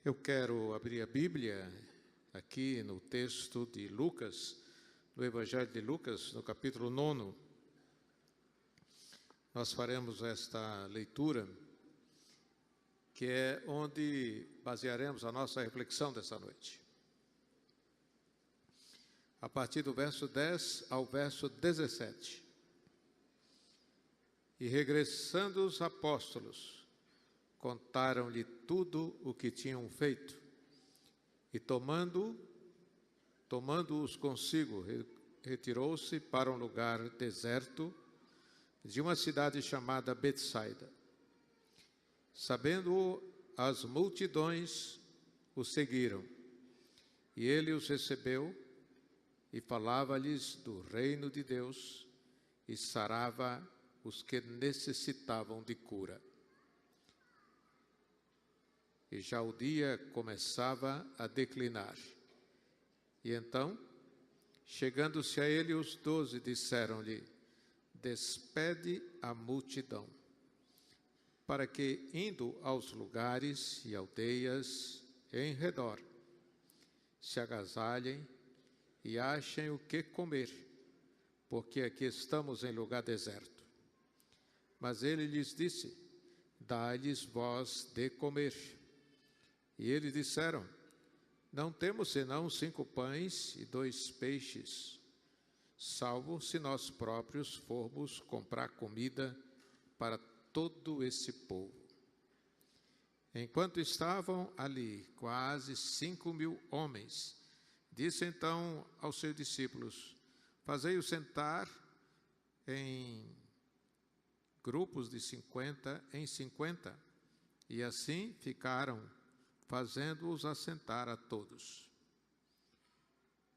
Eu quero abrir a Bíblia aqui no texto de Lucas, no Evangelho de Lucas, no capítulo 9. Nós faremos esta leitura, que é onde basearemos a nossa reflexão dessa noite. A partir do verso 10 ao verso 17. E regressando os apóstolos, contaram-lhe tudo o que tinham feito, e tomando-os consigo, retirou-se para um lugar deserto de uma cidade chamada Betsaida. Sabendo as multidões, o seguiram, e ele os recebeu e falava-lhes do reino de Deus e sarava os que necessitavam de cura. E já o dia começava a declinar. E então, chegando-se a ele, os 12 disseram-lhe: despede a multidão, para que, indo aos lugares e aldeias em redor, se agasalhem e achem o que comer, porque aqui estamos em lugar deserto. Mas ele lhes disse: dai-lhes vós de comer. E eles disseram: não temos senão 5 pães e 2 peixes, salvo se nós próprios formos comprar comida para todo esse povo. Enquanto estavam ali quase 5.000 homens, disse então aos seus discípulos: fazei-os sentar em grupos de 50 em 50, e assim ficaram, fazendo-os assentar a todos.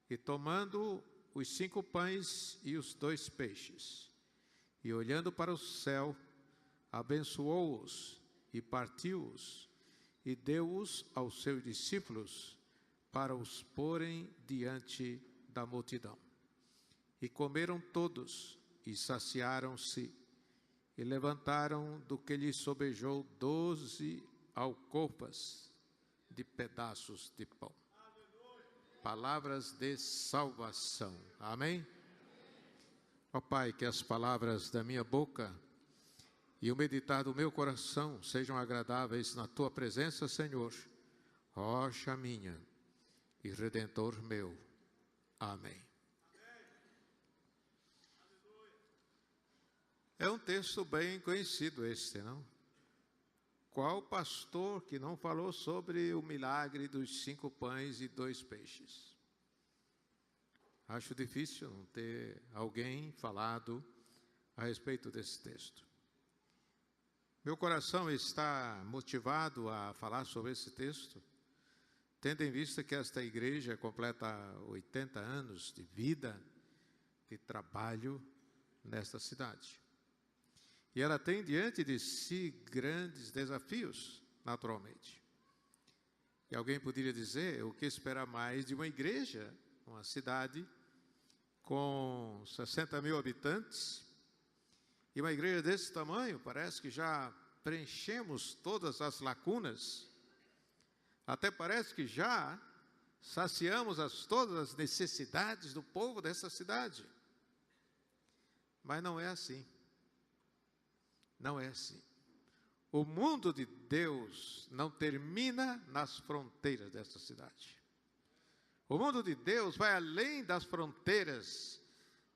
E tomando os 5 pães e os 2 peixes, e olhando para o céu, abençoou-os e partiu-os, e deu-os aos seus discípulos para os porem diante da multidão. E comeram todos, e saciaram-se, e levantaram do que lhes sobejou 12 alcofas de pedaços de pão. Palavras de salvação. Amém? Ó Pai, que as palavras da minha boca e o meditar do meu coração sejam agradáveis na Tua presença, Senhor, rocha minha e Redentor meu. Amém. É um texto bem conhecido este, não? Qual pastor que não falou sobre o milagre dos 5 pães e 2 peixes? Acho difícil não ter alguém falado a respeito desse texto. Meu coração está motivado a falar sobre esse texto, tendo em vista que esta igreja completa 80 anos de vida, de trabalho nesta cidade. E ela tem diante de si grandes desafios, naturalmente. E alguém poderia dizer: o que esperar mais de uma igreja, uma cidade com 60.000 habitantes, e uma igreja desse tamanho? Parece que já preenchemos todas as lacunas, até parece que já saciamos todas as necessidades do povo dessa cidade. Mas não é assim. Não é assim. O mundo de Deus não termina nas fronteiras desta cidade. O mundo de Deus vai além das fronteiras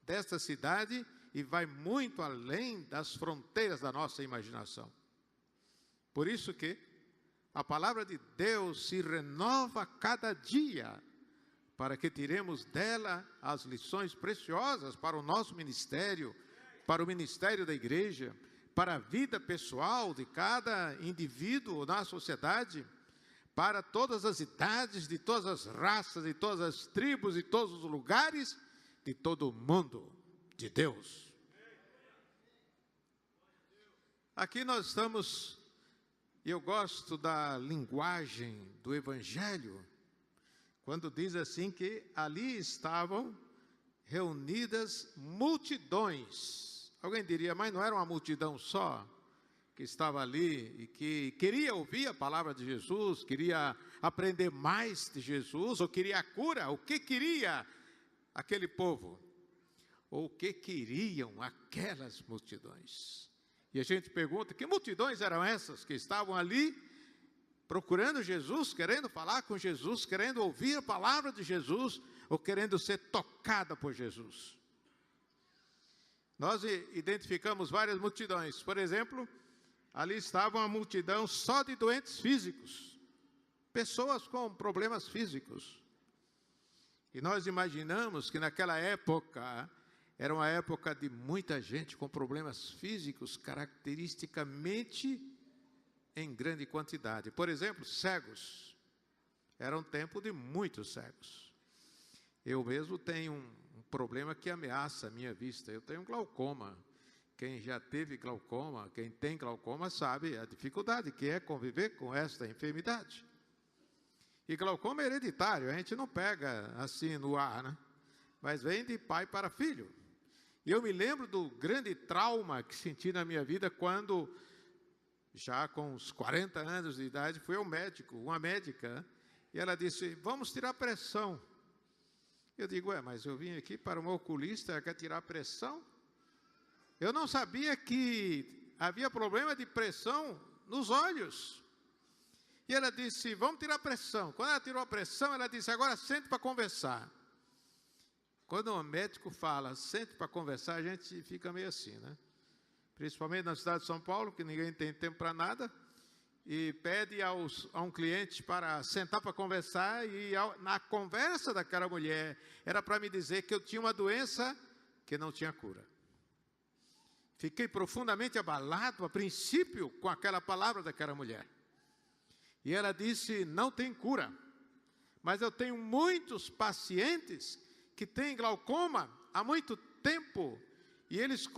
desta cidade e vai muito além das fronteiras da nossa imaginação. Por isso que a palavra de Deus se renova cada dia, para que tiremos dela as lições preciosas para o nosso ministério, para o ministério da igreja, para a vida pessoal de cada indivíduo na sociedade, para todas as idades, de todas as raças, de todas as tribos, de todos os lugares, de todo o mundo de Deus. Aqui nós estamos, e eu gosto da linguagem do Evangelho, quando diz assim que ali estavam reunidas multidões. Alguém diria: mas não era uma multidão só? que estava ali e que queria ouvir a palavra de Jesus, queria aprender mais de Jesus, ou queria a cura. O que queria aquele povo? Ou o que queriam aquelas multidões? E a gente pergunta, que multidões eram essas que estavam ali procurando Jesus, querendo falar com Jesus, querendo ouvir a palavra de Jesus, ou querendo ser tocada por Jesus? Nós identificamos várias multidões. Por exemplo, ali estava uma multidão só de doentes físicos, pessoas com problemas físicos. E nós imaginamos que naquela época, era uma época de muita gente com problemas físicos, caracteristicamente em grande quantidade. Por exemplo, cegos. Era um tempo de muitos cegos. Eu mesmo tenho um problema que ameaça a minha vista. Eu tenho glaucoma. Quem já teve glaucoma, quem tem glaucoma, sabe a dificuldade que é conviver com esta enfermidade. E glaucoma é hereditário, a gente não pega assim no ar, né? Mas vem de pai para filho. E eu me lembro do grande trauma que senti na minha vida quando, já com uns 40 anos de idade, fui ao médico, uma médica, e ela disse, vamos tirar pressão. Eu digo, mas eu vim aqui para uma oculista, ela quer tirar pressão? Eu não sabia que havia problema de pressão nos olhos. E ela disse, vamos tirar pressão. Quando ela tirou a pressão, ela disse, agora sente para conversar. Quando um médico fala, sente para conversar, a gente fica meio assim, né? Principalmente na cidade de São Paulo, que ninguém tem tempo para nada, e pede a um cliente para sentar para conversar, e na conversa daquela mulher, era para me dizer que eu tinha uma doença que não tinha cura. Fiquei profundamente abalado, a princípio, com aquela palavra daquela mulher. E ela disse, não tem cura, mas eu tenho muitos pacientes que têm glaucoma há muito tempo, e eles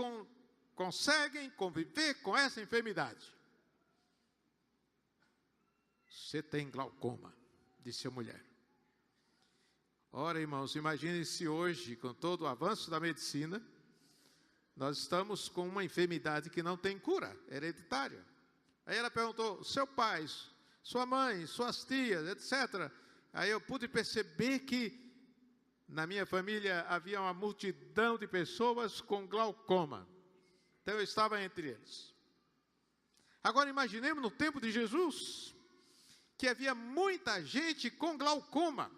conseguem conviver com essa enfermidade. Você tem glaucoma, disse a mulher. Ora, irmãos, imagine se hoje, com todo o avanço da medicina, nós estamos com uma enfermidade que não tem cura, hereditária. Aí ela perguntou, seu pai, sua mãe, suas tias, etc. Aí eu pude perceber que na minha família havia uma multidão de pessoas com glaucoma. Então eu estava entre eles. Agora imaginemos no tempo de Jesus, que havia muita gente com glaucoma.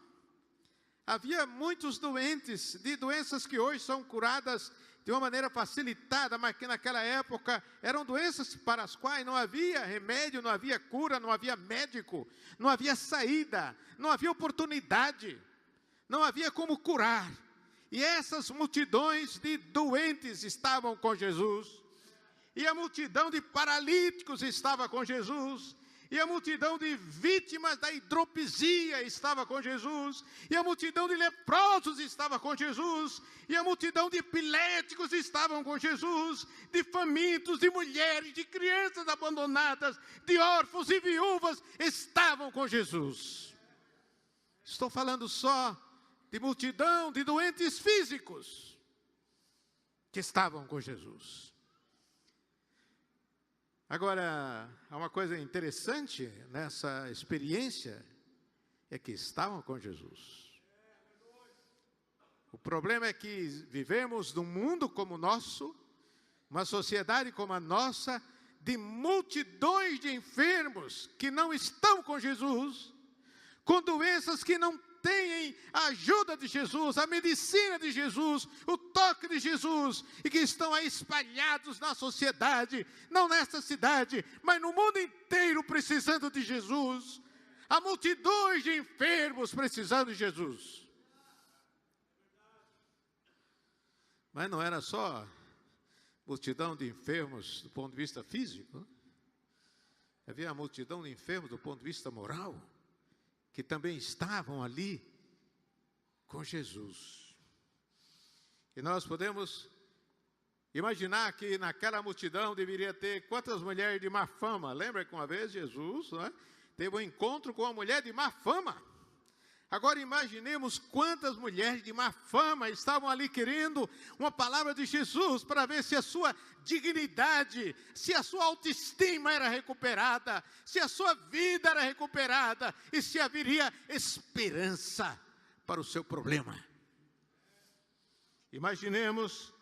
Havia muitos doentes, de doenças que hoje são curadas de uma maneira facilitada, mas que naquela época eram doenças para as quais não havia remédio, não havia cura, não havia médico, não havia saída, não havia oportunidade, não havia como curar. E essas multidões de doentes estavam com Jesus, e a multidão de paralíticos estava com Jesus, e a multidão de vítimas da hidropisia estava com Jesus, e a multidão de leprosos estava com Jesus, e a multidão de epiléticos estavam com Jesus, de famintos, de mulheres, de crianças abandonadas, de órfãos e viúvas estavam com Jesus. Estou falando só de multidão de doentes físicos que estavam com Jesus. Agora, há uma coisa interessante nessa experiência, é que estavam com Jesus. O problema é que vivemos num mundo como o nosso, uma sociedade como a nossa, de multidões de enfermos que não estão com Jesus, com doenças que não têm a ajuda de Jesus, a medicina de Jesus, o toque de Jesus, e que estão aí espalhados na sociedade, não nesta cidade, mas no mundo inteiro precisando de Jesus. Há multidões de enfermos precisando de Jesus. Mas não era só multidão de enfermos do ponto de vista físico, havia a multidão de enfermos do ponto de vista moral, que também estavam ali com Jesus. E nós podemos imaginar que naquela multidão deveria ter quantas mulheres de má fama. Lembra que uma vez Jesus teve um encontro com uma mulher de má fama. Agora imaginemos quantas mulheres de má fama estavam ali querendo uma palavra de Jesus para ver se a sua dignidade, se a sua autoestima era recuperada, se a sua vida era recuperada e se haveria esperança para o seu problema. Imaginemos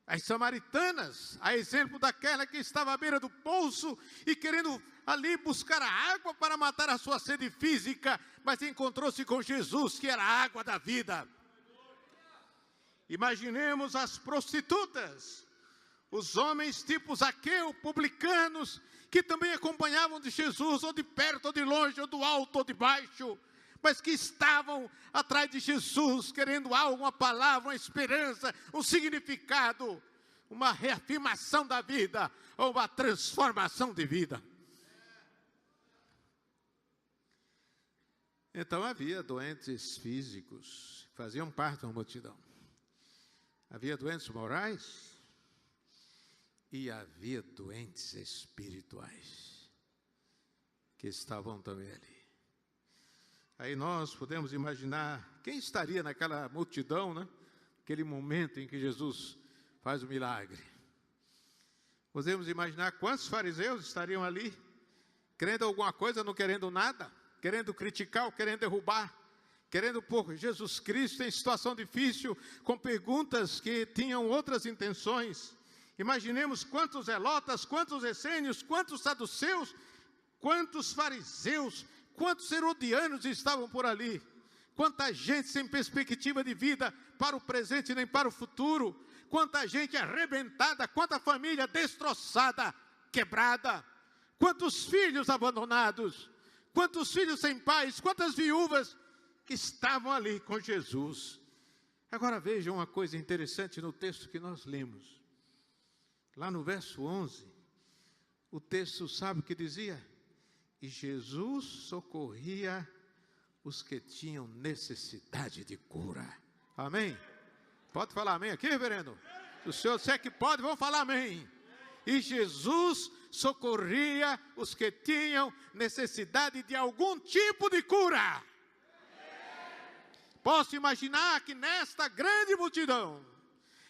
as samaritanas, a exemplo daquela que estava à beira do poço e querendo ali buscar a água para matar a sua sede física, mas encontrou-se com Jesus, que era a água da vida. Imaginemos as prostitutas, os homens tipo Zaqueu, publicanos, que também acompanhavam de Jesus, ou de perto, ou de longe, ou do alto, ou de baixo, mas que estavam atrás de Jesus, querendo algo, uma palavra, uma esperança, um significado, uma reafirmação da vida, ou uma transformação de vida. Então havia doentes físicos, que faziam parte da multidão. Havia doentes morais e havia doentes espirituais, que estavam também ali. Aí nós podemos imaginar quem estaria naquela multidão, né? Aquele momento em que Jesus faz o milagre. Podemos imaginar quantos fariseus estariam ali, querendo alguma coisa, não querendo nada, querendo criticar ou querendo derrubar, querendo pôr Jesus Cristo em situação difícil, com perguntas que tinham outras intenções. Imaginemos quantos zelotas, quantos essênios, quantos saduceus, quantos fariseus, quantos herodianos estavam por ali? Quanta gente sem perspectiva de vida para o presente nem para o futuro. Quanta gente arrebentada, quanta família destroçada, quebrada. Quantos filhos abandonados, quantos filhos sem pais, quantas viúvas que estavam ali com Jesus. Agora vejam uma coisa interessante no texto que nós lemos. Lá no verso 11, o texto sabe o que dizia? E Jesus socorria os que tinham necessidade de cura. Amém? Pode falar amém aqui, reverendo? O senhor, se é que pode, vamos falar amém. E Jesus socorria os que tinham necessidade de algum tipo de cura. Posso imaginar que nesta grande multidão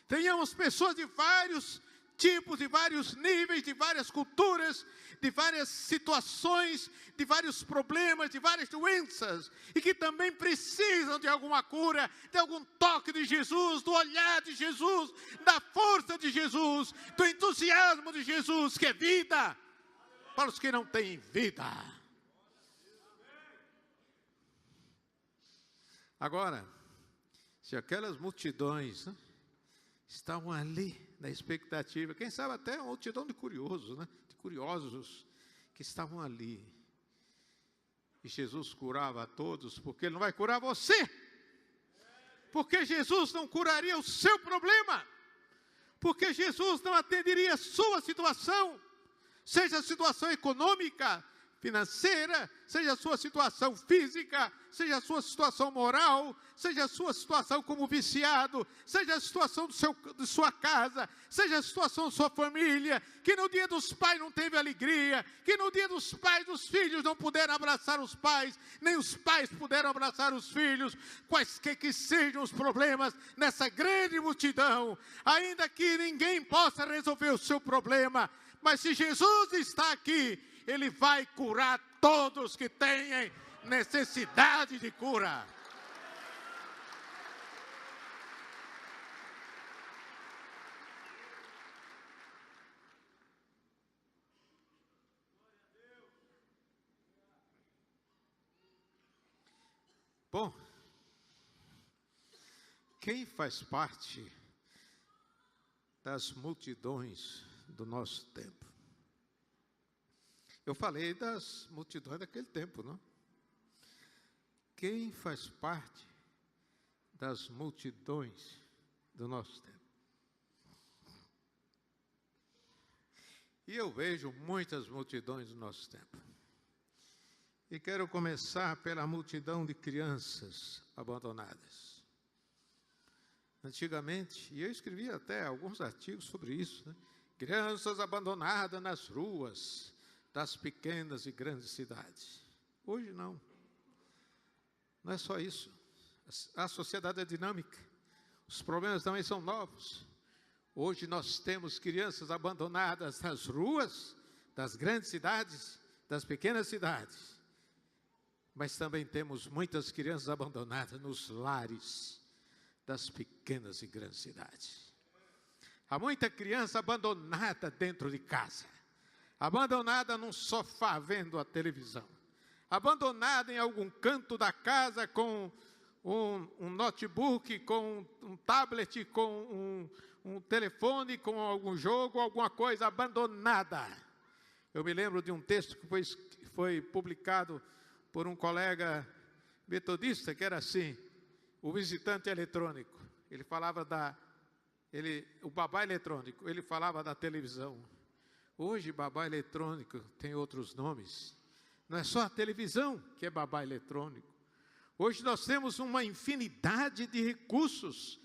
tenhamos pessoas de vários tipos, de vários níveis, de várias culturas, de várias situações, de vários problemas, de várias doenças, e que também precisam de alguma cura, de algum toque de Jesus, do olhar de Jesus, da força de Jesus, do entusiasmo de Jesus, que é vida para os que não têm vida. Agora, se aquelas multidões, né, estavam ali na expectativa, quem sabe até uma multidão de curiosos, né? De curiosos que estavam ali. E Jesus curava a todos, porque Ele não vai curar você. Porque Jesus não curaria o seu problema. Porque Jesus não atenderia a sua situação, seja a situação econômica, financeira, seja a sua situação física, seja a sua situação moral, seja a sua situação como viciado, seja a situação de sua casa, seja a situação da sua família, que no dia dos pais não teve alegria, que no dia dos pais os filhos não puderam abraçar os pais, nem os pais puderam abraçar os filhos, quaisquer que sejam os problemas nessa grande multidão, ainda que ninguém possa resolver o seu problema, mas se Jesus está aqui, Ele vai curar todos que têm necessidade de cura. Bom, quem faz parte das multidões do nosso tempo? Eu falei das multidões daquele tempo, não? Quem faz parte das multidões do nosso tempo? E eu vejo muitas multidões do nosso tempo. E quero começar pela multidão de crianças abandonadas. Antigamente, e eu escrevi até alguns artigos sobre isso, né? Crianças abandonadas nas ruas das pequenas e grandes cidades. Hoje não. Não é só isso. A sociedade é dinâmica. Os problemas também são novos. Hoje nós temos crianças abandonadas nas ruas das grandes cidades, das pequenas cidades. Mas também temos muitas crianças abandonadas nos lares das pequenas e grandes cidades. Há muita criança abandonada dentro de casa, abandonada num sofá vendo a televisão, abandonada em algum canto da casa com um notebook, com um tablet, com um telefone, com algum jogo, alguma coisa abandonada. Eu me lembro de um texto que foi publicado por um colega metodista, que era assim: o visitante eletrônico. Ele falava o babá eletrônico, ele falava da televisão. Hoje, babá eletrônico tem outros nomes. Não é só a televisão que é babá eletrônico. Hoje nós temos uma infinidade de recursos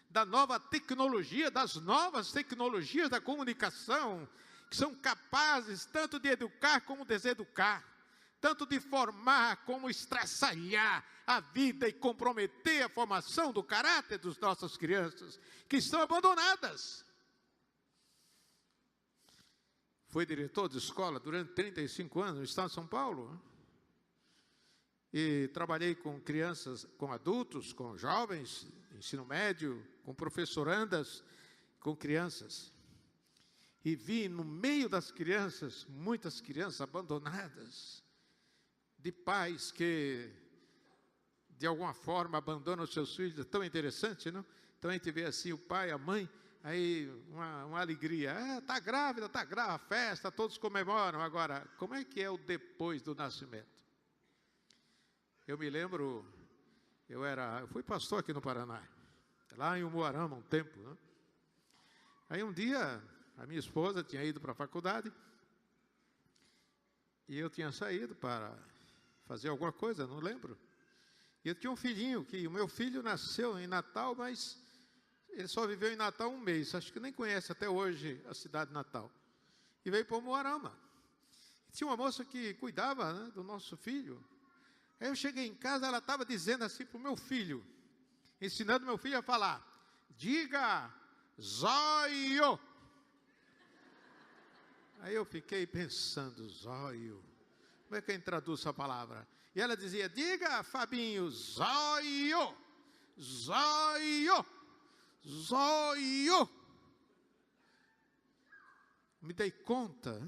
da nova tecnologia, das novas tecnologias da comunicação, que são capazes tanto de educar como deseducar, tanto de formar como estraçalhar a vida e comprometer a formação do caráter das nossas crianças, que estão abandonadas. Fui diretor de escola durante 35 anos no estado de São Paulo, e trabalhei com crianças, com adultos, com jovens, ensino médio, com professorandas, com crianças. E vi no meio das crianças, muitas crianças abandonadas, de pais que, de alguma forma, abandonam os seus filhos. É tão interessante, não? Então a gente vê assim o pai, a mãe, aí uma alegria. Está grávida, a festa, todos comemoram. Agora, como é que é o depois do nascimento? Eu me lembro, eu fui pastor aqui no Paraná, lá em Umuarama, um tempo, né? Aí um dia, a minha esposa tinha ido para a faculdade, e eu tinha saído para fazer alguma coisa, não lembro. E eu tinha um filhinho, que o meu filho nasceu em Natal, mas ele só viveu em Natal um mês, acho que nem conhece até hoje a cidade de Natal. E veio para Umuarama. Tinha uma moça que cuidava, né, do nosso filho. Aí eu cheguei em casa, ela estava dizendo assim para o meu filho, ensinando meu filho a falar: diga zóio. Aí eu fiquei pensando, zóio, como é que a gente traduz essa palavra? E ela dizia: diga, Fabinho, zóio, zóio, zóio. Me dei conta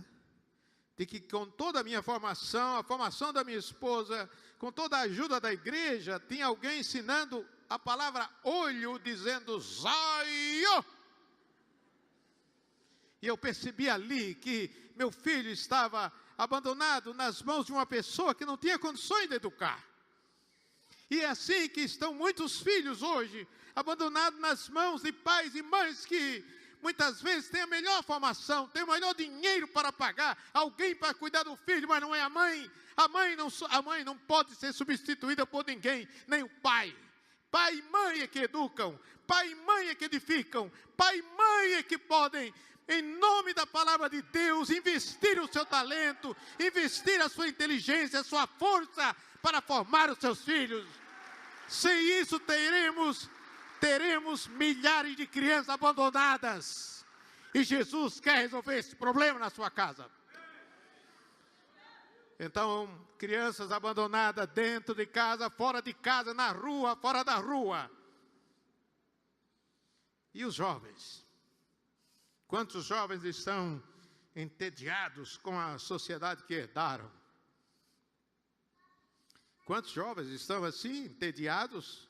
de que com toda a minha formação, a formação da minha esposa, com toda a ajuda da igreja, tinha alguém ensinando a palavra olho, dizendo zóio. E eu percebi ali que meu filho estava abandonado nas mãos de uma pessoa que não tinha condições de educar. E é assim que estão muitos filhos hoje, abandonados nas mãos de pais e mães que muitas vezes têm a melhor formação, têm o melhor dinheiro para pagar alguém para cuidar do filho, mas não é a mãe. A mãe não pode ser substituída por ninguém, nem o pai. Pai e mãe é que educam, pai e mãe é que edificam, pai e mãe é que podem, em nome da palavra de Deus, investir o seu talento, investir a sua inteligência, a sua força para formar os seus filhos. Sem isso teremos milhares de crianças abandonadas. E Jesus quer resolver esse problema na sua casa. Então, crianças abandonadas dentro de casa, na rua, fora da rua. E os jovens? Quantos jovens estão entediados com a sociedade que herdaram? Quantos jovens estão assim, entediados,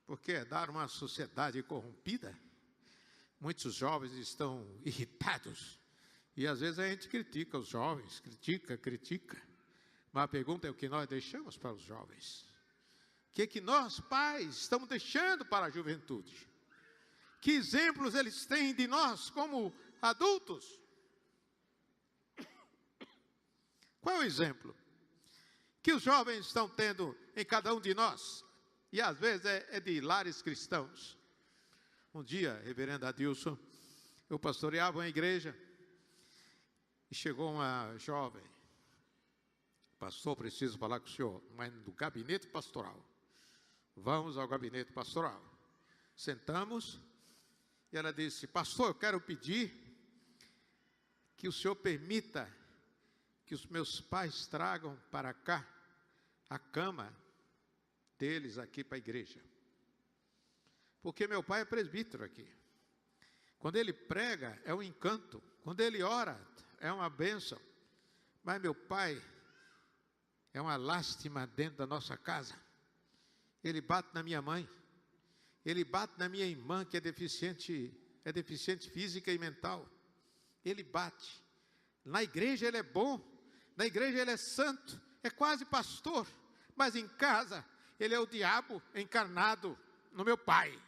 porque herdaram uma sociedade corrompida? Muitos jovens estão irritados. E às vezes a gente critica os jovens, critica. Mas a pergunta é o que nós deixamos para os jovens. O que nós, pais, estamos deixando para a juventude? Que exemplos eles têm de nós como adultos? Qual é o exemplo que os jovens estão tendo em cada um de nós? E às vezes é de lares cristãos. Um dia, reverendo Adilson, eu pastoreava uma igreja e chegou uma jovem. Pastor, preciso falar com o senhor, mas do gabinete pastoral. Vamos ao gabinete pastoral. Sentamos e ela disse: pastor, eu quero pedir que o senhor permita que os meus pais tragam para cá a cama deles aqui para a igreja. Porque meu pai é presbítero aqui. Quando ele prega, é um encanto. Quando ele ora, é uma bênção. Mas meu pai é uma lástima dentro da nossa casa. Ele bate na minha mãe. Ele bate na minha irmã, que é deficiente física e mental. Ele bate. Na igreja ele é bom. Na igreja ele é santo. É quase pastor. Mas em casa, ele é o diabo encarnado no meu pai.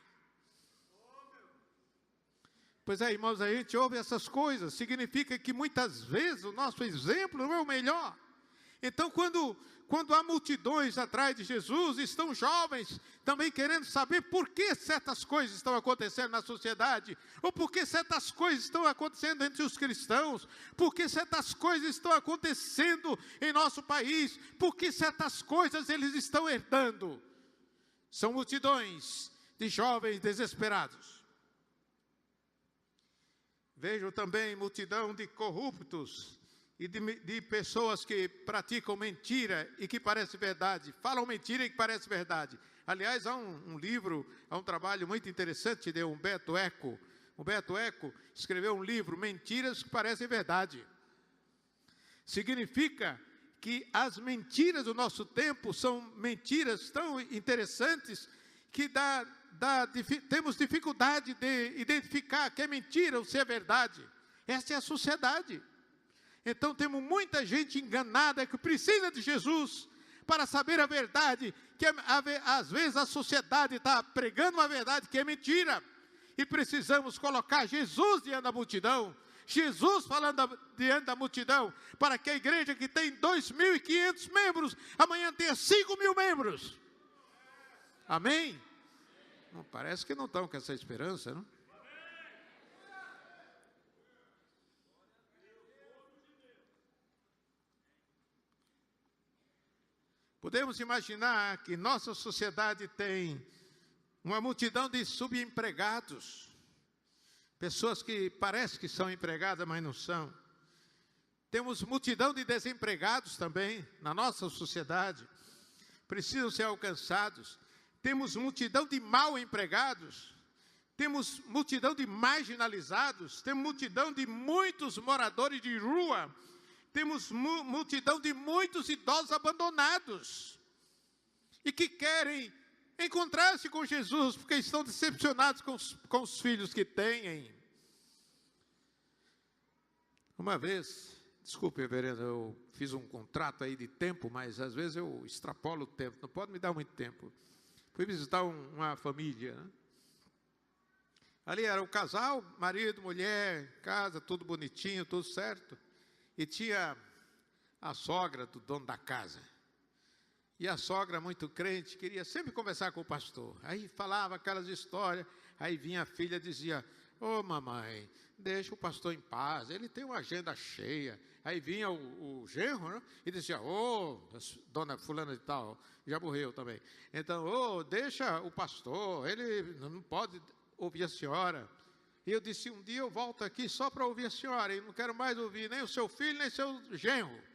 Pois é, irmãos, a gente ouve essas coisas, significa que muitas vezes o nosso exemplo não é o melhor. Então, quando há multidões atrás de Jesus, estão jovens também querendo saber por que certas coisas estão acontecendo na sociedade, ou por que certas coisas estão acontecendo entre os cristãos, por que certas coisas estão acontecendo em nosso país, por que certas coisas eles estão herdando. São multidões de jovens desesperados. Vejo também multidão de corruptos e de pessoas que praticam mentira e que parece verdade, falam mentira e que parece verdade. Aliás, há um livro, há um trabalho muito interessante de Humberto Eco. Humberto Eco escreveu um livro, Mentiras que Parecem Verdade. Significa que as mentiras do nosso tempo são mentiras tão interessantes que temos dificuldade de identificar que é mentira ou se é verdade. Essa é a sociedade. Então temos muita gente enganada que precisa de Jesus para saber a verdade, que às vezes a sociedade está pregando uma verdade que é mentira. E precisamos colocar Jesus diante da multidão, Jesus falando diante da multidão, para que a igreja que tem 2.500 membros, amanhã tenha 5.000 membros. Amém? Não, parece que não estão com essa esperança, não? Podemos imaginar que nossa sociedade tem uma multidão de subempregados, pessoas que parecem que são empregadas, mas não são. Temos multidão de desempregados também na nossa sociedade, precisam ser alcançados. Temos multidão de mal empregados, temos multidão de marginalizados, temos multidão de muitos moradores de rua, temos multidão de muitos idosos abandonados e que querem encontrar-se com Jesus porque estão decepcionados com os filhos que têm. Uma vez, desculpe, reverendo, eu fiz um contrato aí de tempo, mas às vezes eu extrapolo o tempo, não pode me dar muito tempo. Fui visitar uma família, né? Ali era o casal, marido, mulher, casa, tudo bonitinho, tudo certo. E tinha a sogra do dono da casa. E a sogra, muito crente, queria sempre conversar com o pastor. Aí falava aquelas histórias, aí vinha a filha e dizia: ô mamãe, deixa o pastor em paz, ele tem uma agenda cheia. Aí vinha o genro, né, e dizia: ô, dona fulana de tal, já morreu também. Então, deixa o pastor, ele não pode ouvir a senhora. E eu disse: um dia eu volto aqui só para ouvir a senhora, e não quero mais ouvir nem o seu filho, nem seu genro.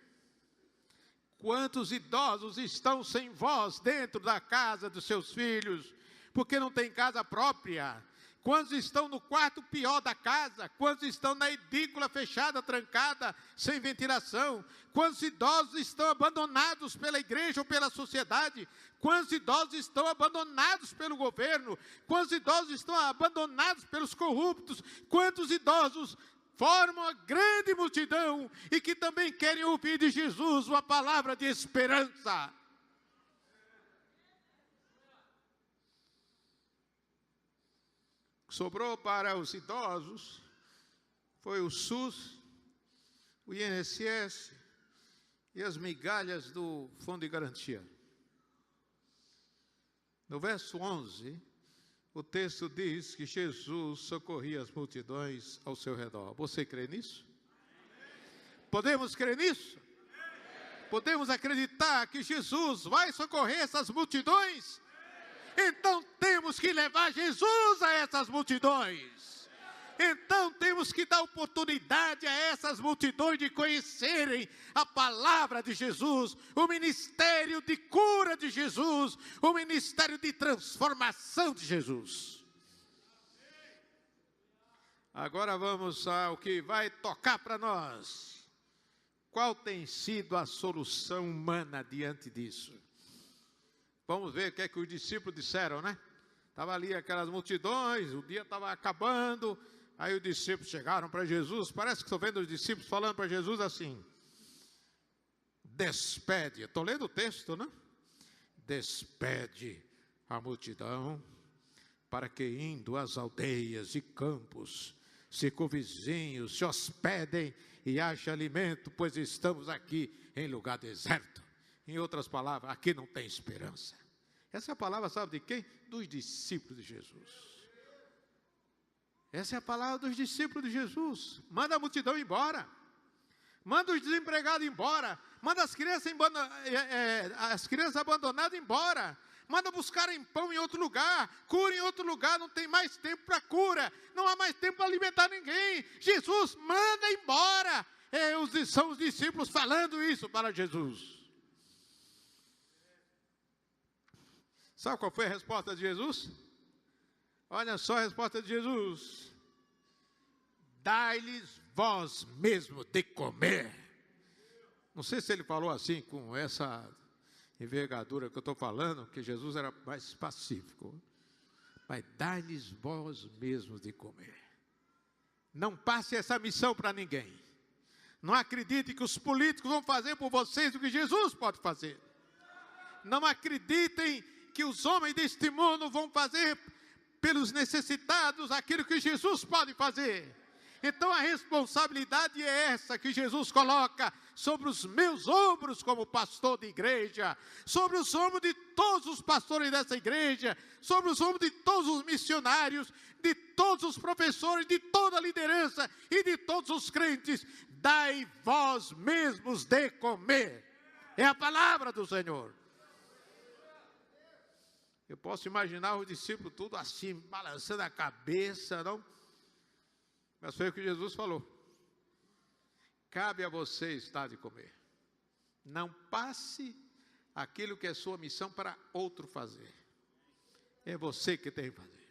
Quantos idosos estão sem voz dentro da casa dos seus filhos, porque não tem casa própria? Quantos estão no quarto pior da casa? Quantos estão na edícula fechada, trancada, sem ventilação? Quantos idosos estão abandonados pela igreja ou pela sociedade? Quantos idosos estão abandonados pelo governo? Quantos idosos estão abandonados pelos corruptos? Quantos idosos formam uma grande multidão e que também querem ouvir de Jesus uma palavra de esperança? Sobrou para os idosos foi o SUS, o INSS e as migalhas do Fundo de Garantia. No verso 11, o texto diz que Jesus socorria as multidões ao seu redor. Você crê nisso? Podemos crer nisso? Podemos acreditar que Jesus vai socorrer essas multidões? Então temos que levar Jesus a essas multidões. Então temos que dar oportunidade a essas multidões de conhecerem a palavra de Jesus, o ministério de cura de Jesus, o ministério de transformação de Jesus. Agora vamos ao que vai tocar para nós. Qual tem sido a solução humana diante disso? Vamos ver o que é que os discípulos disseram, né? Estava ali aquelas multidões, o dia estava acabando, aí os discípulos chegaram para Jesus, parece que estou vendo os discípulos falando para Jesus assim: despede, estou lendo o texto, né? Despede a multidão, para que indo às aldeias e campos, circunvizinhos, se hospedem e haja alimento, pois estamos aqui em lugar deserto. Em outras palavras, aqui não tem esperança. Essa é a palavra, sabe de quem? Dos discípulos de Jesus. Essa é a palavra dos discípulos de Jesus. Manda a multidão embora. Manda os desempregados embora. Manda as crianças abandonadas embora. Manda buscarem pão em outro lugar. Cura em outro lugar. Não tem mais tempo para cura. Não há mais tempo para alimentar ninguém. Jesus, manda embora. São os discípulos falando isso para Jesus. Sabe qual foi a resposta de Jesus? Olha só a resposta de Jesus: dai-lhes vós mesmo de comer. Não sei se ele falou assim com essa envergadura que eu estou falando, que Jesus era mais pacífico. Mas dai-lhes vós mesmos de comer. Não passe essa missão para ninguém. Não acredite que os políticos vão fazer por vocês o que Jesus pode fazer. Não acreditem que os homens deste mundo vão fazer pelos necessitados aquilo que Jesus pode fazer. Então a responsabilidade é essa que Jesus coloca sobre os meus ombros como pastor de igreja, sobre os ombros de todos os pastores dessa igreja, sobre os ombros de todos os missionários, de todos os professores, de toda a liderança e de todos os crentes. Dai vós mesmos de comer. É a palavra do Senhor. Eu posso imaginar os discípulos tudo assim, balançando a cabeça, não? Mas foi o que Jesus falou. Cabe a você estar de comer. Não passe aquilo que é sua missão para outro fazer. É você que tem que fazer.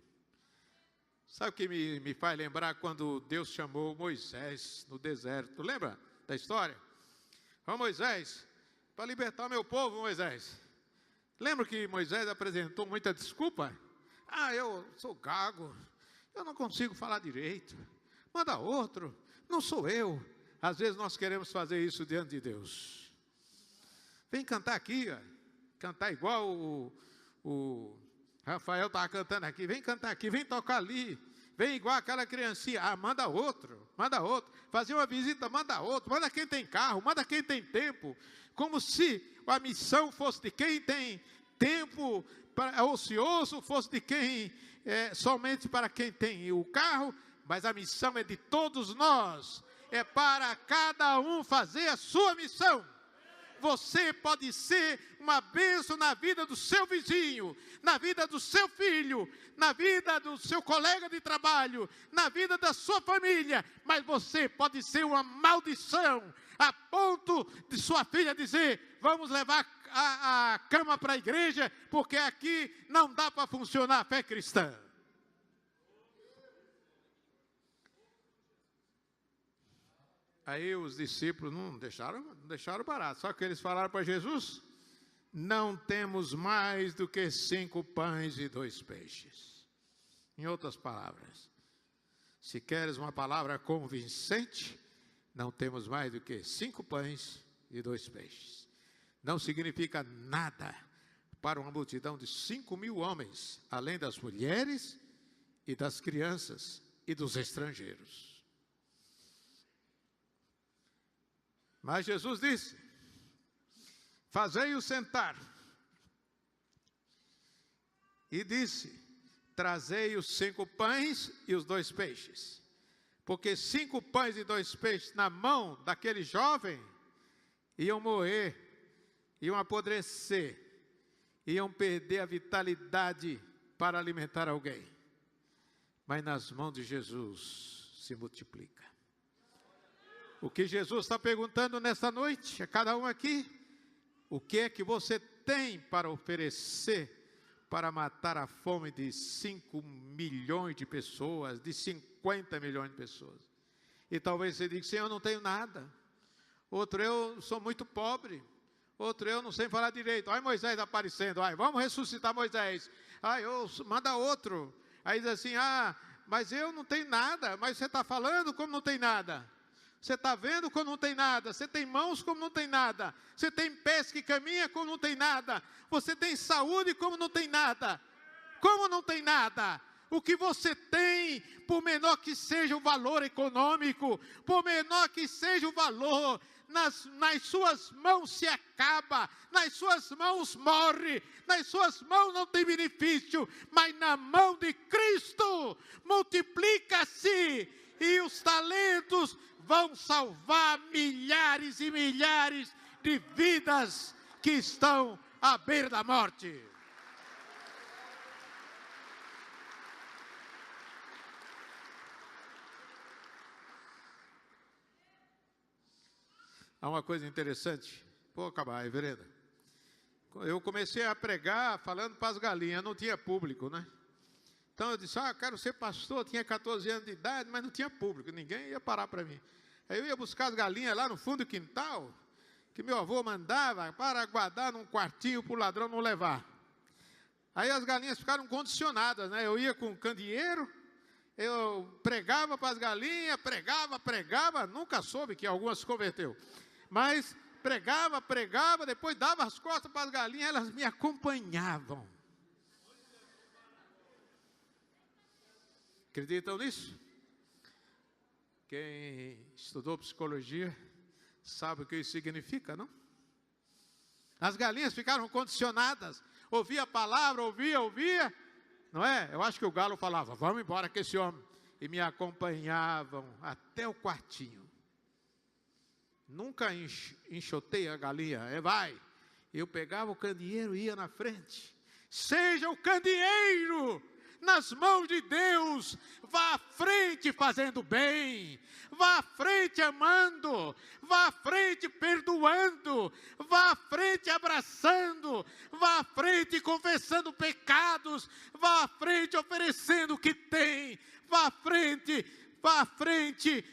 Sabe o que me faz lembrar quando Deus chamou Moisés no deserto? Lembra da história? Ó Moisés, para libertar meu povo, Moisés. Lembra que Moisés apresentou muita desculpa? Eu sou gago, eu não consigo falar direito. Manda outro, não sou eu. Às vezes nós queremos fazer isso diante de Deus. Vem cantar aqui, cantar igual o Rafael estava cantando aqui. Vem cantar aqui, vem tocar ali. Vem igual aquela criancinha. Manda outro, manda outro. Fazer uma visita, manda outro. Manda quem tem carro, manda quem tem tempo. Como se a missão fosse de quem tem tempo ocioso, fosse de quem somente para quem tem o carro, mas a missão é de todos nós, é para cada um fazer a sua missão. Você pode ser uma bênção na vida do seu vizinho, na vida do seu filho, na vida do seu colega de trabalho, na vida da sua família, mas você pode ser uma maldição, a ponto de sua filha dizer: vamos levar a cama para a igreja, porque aqui não dá para funcionar a fé cristã. Aí os discípulos não deixaram barato. Só que eles falaram para Jesus: não temos mais do que 5 pães e 2 peixes. Em outras palavras, se queres uma palavra convincente, não temos mais do que 5 pães e 2 peixes. Não significa nada para uma multidão de 5.000 homens, além das mulheres e das crianças e dos estrangeiros. Mas Jesus disse: fazei-o sentar. E disse: trazei os 5 pães e os 2 peixes. Porque 5 pães e 2 peixes na mão daquele jovem iam morrer, iam apodrecer. iam perder a vitalidade para alimentar alguém. Mas nas mãos de Jesus se multiplica. O que Jesus está perguntando nesta noite, a cada um aqui, o que é que você tem para oferecer para matar a fome de 5 milhões de pessoas, de 50 milhões de pessoas? E talvez você diga, Senhor, eu não tenho nada. Outro, eu sou muito pobre. Outro, eu não sei falar direito. Olha Moisés aparecendo. Ai, vamos ressuscitar Moisés. Ai, manda outro. Aí diz assim, mas eu não tenho nada. Mas você está falando como não tem nada. Você está vendo como não tem nada. Você tem mãos como não tem nada. Você tem pés que caminham como não tem nada. Você tem saúde como não tem nada. Como não tem nada? O que você tem, por menor que seja o valor econômico, por menor que seja o valor, nas suas mãos se acaba, nas suas mãos morre, nas suas mãos não tem benefício, mas na mão de Cristo multiplica-se e os talentos vão salvar milhares e milhares de vidas que estão à beira da morte. Há uma coisa interessante, vou acabar, reverenda. Eu comecei a pregar falando para as galinhas, não tinha público, né? Então eu disse, quero ser pastor, tinha 14 anos de idade, mas não tinha público, ninguém ia parar para mim. Aí eu ia buscar as galinhas lá no fundo do quintal, que meu avô mandava para guardar num quartinho para o ladrão não levar. Aí as galinhas ficaram condicionadas, né? Eu ia com um candeeiro, eu pregava para as galinhas, pregava, nunca soube que algumas se converteu. Mas pregava, depois dava as costas para as galinhas, elas me acompanhavam. Acreditam nisso? Quem estudou psicologia sabe o que isso significa, não? As galinhas ficaram condicionadas, ouvia a palavra, ouvia, não é? Eu acho que o galo falava, vamos embora com esse homem. E me acompanhavam até o quartinho. Nunca enxotei a galinha, vai. Eu pegava o candeeiro e ia na frente. Seja o candeeiro nas mãos de Deus. Vá à frente fazendo bem. Vá à frente amando. Vá à frente perdoando. Vá à frente abraçando. Vá à frente confessando pecados. Vá à frente oferecendo o que tem. Vá à frente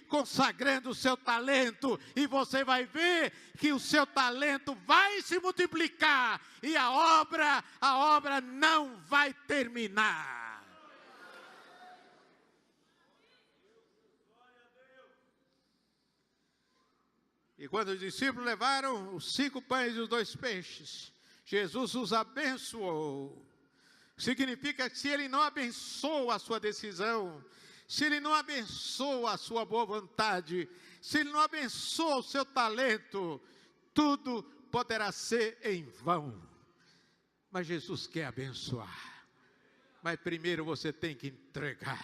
consagrando o seu talento, e você vai ver que o seu talento vai se multiplicar, e a obra não vai terminar. E quando os discípulos levaram os 5 pães e os 2 peixes, Jesus os abençoou. Significa que se ele não abençoa a sua decisão, se ele não abençoa a sua boa vontade, se ele não abençoa o seu talento, tudo poderá ser em vão. Mas Jesus quer abençoar. Mas primeiro você tem que entregar.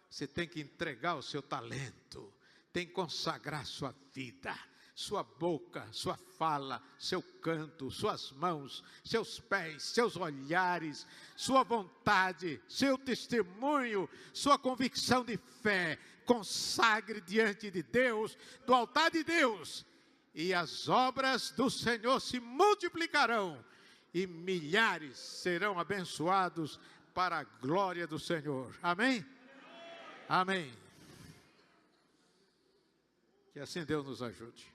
Você tem que entregar o seu talento. Tem que consagrar sua vida, sua boca, sua fala, seu canto, suas mãos, seus pés, seus olhares, sua vontade, seu testemunho, sua convicção de fé. Consagre diante de Deus, do altar de Deus, e as obras do Senhor se multiplicarão, e milhares serão abençoados para a glória do Senhor. Amém? Amém. Que assim Deus nos ajude.